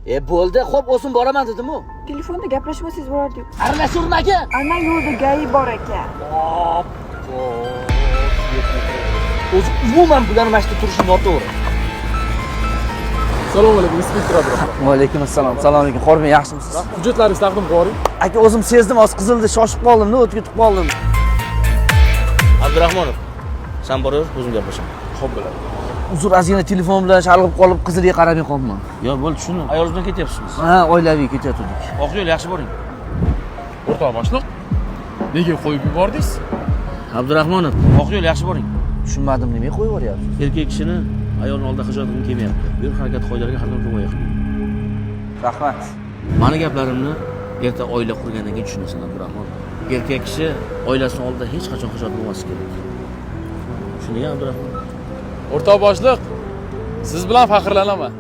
Bo'ldi, xo'p, o'zim boraman dedim-ku. Telefonda gaplashmasangiz bo'lardi. Aralashurma aka. Ana yo'lda gayi bor ekan. O'zi umuman bularni mashina turishi noto'g'ri. Assalomu alaykum, inspektor Abdurahmon. Va alaykum assalom. Assalomu alaykum. Xormay, yaxshimisiz? Hujjatlaringizni taqdim qiling. Aka, o'zim sezdim, oz qizildi, shoshib qoldim, o'tib qoldim. Abdurahmonov, sen boraver, o'zim gaplashaman. Xo'p bo'ladi. Uzr, ozgina telefon bilan chalg'ib qolib, qizilga qaramay qoldim. Yo, bo'ldi, tushundim. Ayolingiz bilan ketyapsizmi? Ha, oilaviy ketayotgandik. Oq yo'l, yaxshi boring. O'rtoq boshliq, nega qo'yib yubordingiz? Abdurahmonov, oq yo'l, yaxshi boring. Tushunmadim, nimaga qo'yib yuboryapsiz? Erkak kishini ayolning oldida xijolat qilib kelmayapti. Yo'l harakati qoidalariga har doim rioya qiling. Rahmat. Mani gaplarimni erta oila qurgandan keyin tushunasan, Abdurahmonov. Erkak kishi oilasining oldida hech qachon xijolat bo'lmasligi kerak. Tushundingmi, Abdurahmonov? O'rtoq boshliq, siz bilan faxrlanaman.